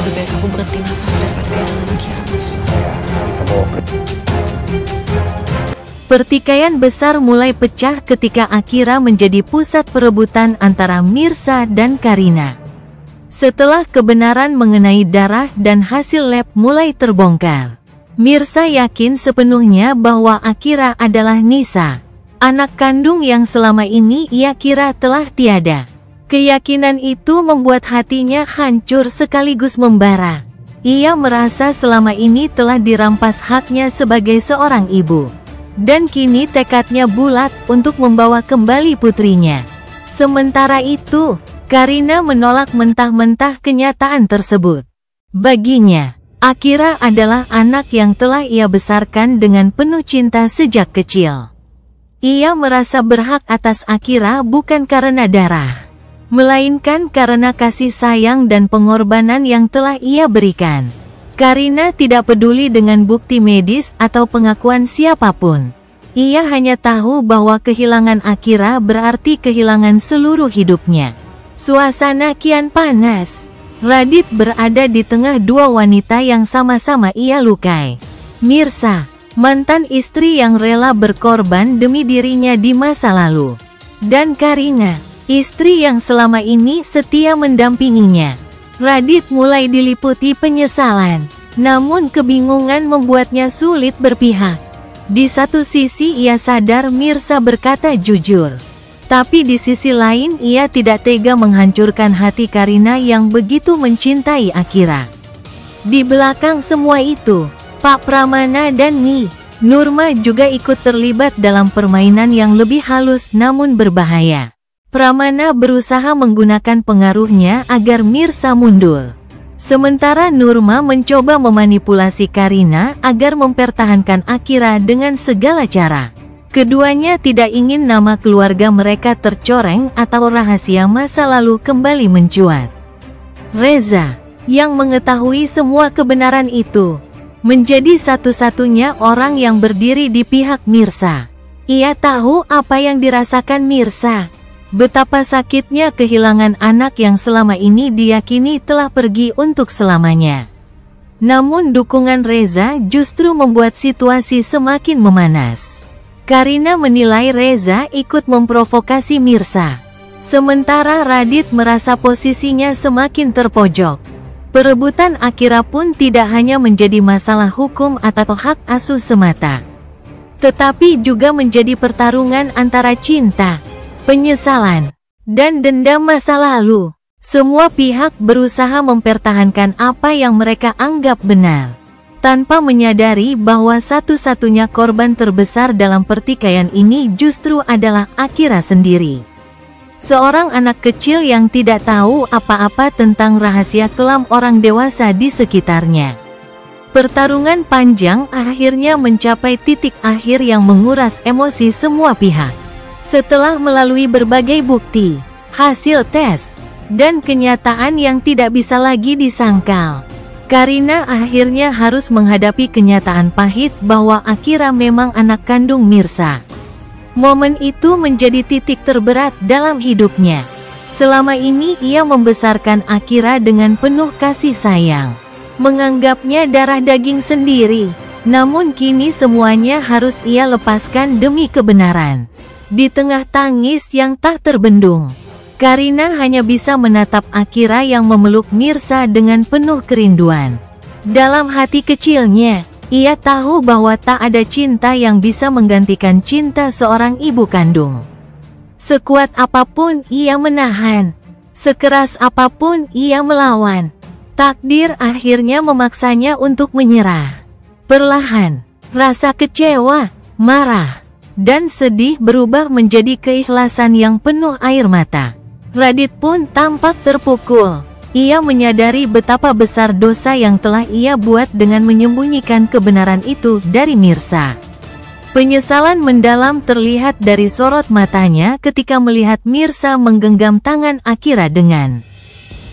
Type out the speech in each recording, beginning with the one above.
Lebih baik aku berhenti nafas daripada kehilangan Akira, Mas. Pertikaian besar mulai pecah ketika Akira menjadi pusat perebutan antara Mirza dan Karina. Setelah kebenaran mengenai darah dan hasil lab mulai terbongkar, Mirza yakin sepenuhnya bahwa Akira adalah Nisa, anak kandung yang selama ini ia kira telah tiada. Keyakinan itu membuat hatinya hancur sekaligus membara. Ia merasa selama ini telah dirampas haknya sebagai seorang ibu. Dan kini tekadnya bulat untuk membawa kembali putrinya. Sementara itu, Karina menolak mentah-mentah kenyataan tersebut. Baginya, Akira adalah anak yang telah ia besarkan dengan penuh cinta sejak kecil. Ia merasa berhak atas Akira bukan karena darah, melainkan karena kasih sayang dan pengorbanan yang telah ia berikan. Karina tidak peduli dengan bukti medis atau pengakuan siapapun. Ia hanya tahu bahwa kehilangan Akira berarti kehilangan seluruh hidupnya. Suasana kian panas. Radit berada di tengah dua wanita yang sama-sama ia lukai. Mirza, mantan istri yang rela berkorban demi dirinya di masa lalu. Dan Karina, istri yang selama ini setia mendampinginya. Radit mulai diliputi penyesalan, namun kebingungan membuatnya sulit berpihak. Di satu sisi ia sadar Mirza berkata jujur, tapi di sisi lain ia tidak tega menghancurkan hati Karina yang begitu mencintai Akira. Di belakang semua itu, Pak Pramana dan Nyi Nurma juga ikut terlibat dalam permainan yang lebih halus namun berbahaya. Pramana berusaha menggunakan pengaruhnya agar Mirza mundur. Sementara Nurma mencoba memanipulasi Karina agar mempertahankan Akira dengan segala cara. Keduanya tidak ingin nama keluarga mereka tercoreng atau rahasia masa lalu kembali mencuat. Reza, yang mengetahui semua kebenaran itu, menjadi satu-satunya orang yang berdiri di pihak Mirza. Ia tahu apa yang dirasakan Mirza. Betapa sakitnya kehilangan anak yang selama ini diyakini telah pergi untuk selamanya. Namun dukungan Reza justru membuat situasi semakin memanas. Karina menilai Reza ikut memprovokasi Mirza. Sementara Radit merasa posisinya semakin terpojok. Perebutan Akira pun tidak hanya menjadi masalah hukum atau hak asuh semata, tetapi juga menjadi pertarungan antara cinta, penyesalan, dan dendam masa lalu. Semua pihak berusaha mempertahankan apa yang mereka anggap benar, tanpa menyadari bahwa satu-satunya korban terbesar dalam pertikaian ini justru adalah Akira sendiri. Seorang anak kecil yang tidak tahu apa-apa tentang rahasia kelam orang dewasa di sekitarnya. Pertarungan panjang akhirnya mencapai titik akhir yang menguras emosi semua pihak. Setelah melalui berbagai bukti, hasil tes, dan kenyataan yang tidak bisa lagi disangkal, Karina akhirnya harus menghadapi kenyataan pahit bahwa Akira memang anak kandung Mirza. Momen itu menjadi titik terberat dalam hidupnya. Selama ini ia membesarkan Akira dengan penuh kasih sayang, menganggapnya darah daging sendiri. Namun kini semuanya harus ia lepaskan demi kebenaran. Di tengah tangis yang tak terbendung, Karina hanya bisa menatap Akira yang memeluk Mirza dengan penuh kerinduan. Dalam hati kecilnya, ia tahu bahwa tak ada cinta yang bisa menggantikan cinta seorang ibu kandung. Sekuat apapun ia menahan, sekeras apapun ia melawan, takdir akhirnya memaksanya untuk menyerah. Perlahan, rasa kecewa, marah, dan sedih berubah menjadi keikhlasan yang penuh air mata. Radit pun tampak terpukul. Ia menyadari betapa besar dosa yang telah ia buat dengan menyembunyikan kebenaran itu dari Mirza. Penyesalan mendalam terlihat dari sorot matanya ketika melihat Mirza menggenggam tangan Akira dengan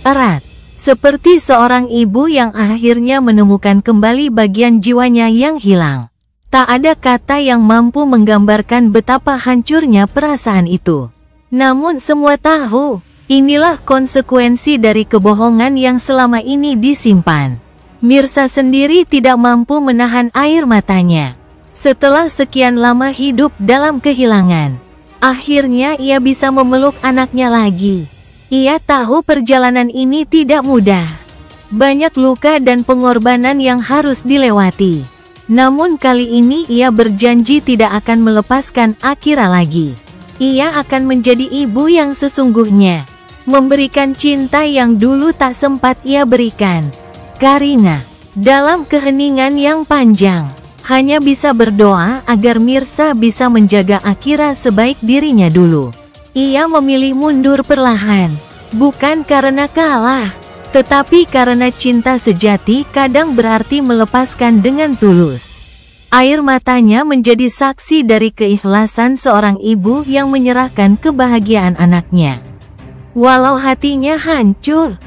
erat, seperti seorang ibu yang akhirnya menemukan kembali bagian jiwanya yang hilang. Tak ada kata yang mampu menggambarkan betapa hancurnya perasaan itu. Namun semua tahu, Inilah konsekuensi dari kebohongan yang selama ini disimpan. Mirsa sendiri tidak mampu menahan air matanya. Setelah sekian lama hidup dalam kehilangan, akhirnya ia bisa memeluk anaknya lagi. Ia tahu perjalanan ini tidak mudah. Banyak luka dan pengorbanan yang harus dilewati. Namun kali ini ia berjanji tidak akan melepaskan Akira lagi. Ia akan menjadi ibu yang sesungguhnya, memberikan cinta yang dulu tak sempat ia berikan. Karina, dalam keheningan yang panjang, hanya bisa berdoa agar Mirsa bisa menjaga Akira sebaik dirinya dulu. Ia memilih mundur perlahan, bukan karena kalah, tetapi karena cinta sejati kadang berarti melepaskan dengan tulus. Air matanya menjadi saksi dari keikhlasan seorang ibu yang menyerahkan kebahagiaan anaknya, walau hatinya hancur.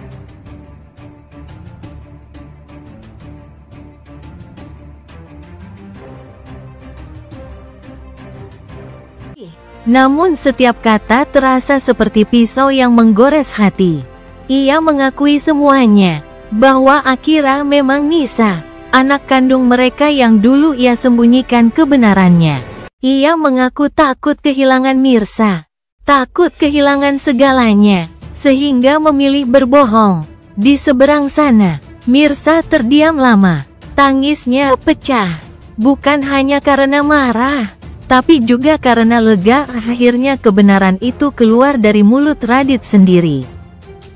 Namun setiap kata terasa seperti pisau yang menggores hati. Ia mengakui semuanya, bahwa Akira memang Nisa, anak kandung mereka yang dulu ia sembunyikan kebenarannya. Ia mengaku takut kehilangan Mirsa, takut kehilangan segalanya, sehingga memilih berbohong. Di seberang sana, Mirsa terdiam lama. Tangisnya pecah, bukan hanya karena marah, tapi juga karena lega. Akhirnya kebenaran itu keluar dari mulut Radit sendiri.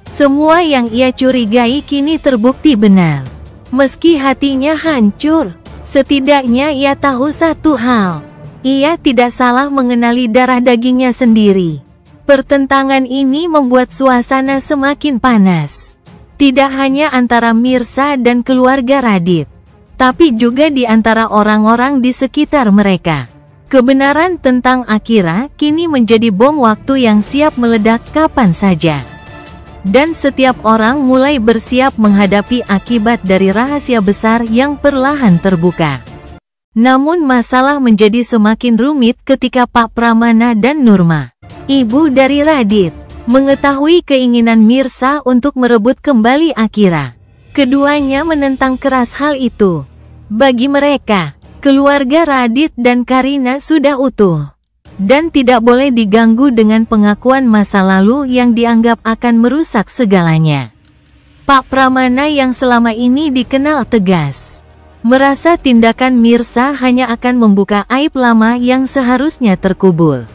Semua yang ia curigai kini terbukti benar. Meski hatinya hancur, setidaknya ia tahu satu hal. Ia tidak salah mengenali darah dagingnya sendiri. Pertentangan ini membuat suasana semakin panas. Tidak hanya antara Mirsa dan keluarga Radit, tapi juga di antara orang-orang di sekitar mereka. Kebenaran tentang Akira kini menjadi bom waktu yang siap meledak kapan saja. Dan setiap orang mulai bersiap menghadapi akibat dari rahasia besar yang perlahan terbuka. Namun masalah menjadi semakin rumit ketika Pak Pramana dan Nurma, ibu dari Radit, mengetahui keinginan Mirsa untuk merebut kembali Akira. Keduanya menentang keras hal itu. Bagi mereka, keluarga Radit dan Karina sudah utuh, dan tidak boleh diganggu dengan pengakuan masa lalu yang dianggap akan merusak segalanya. Pak Pramana yang selama ini dikenal tegas, merasa tindakan Mirsa hanya akan membuka aib lama yang seharusnya terkubur.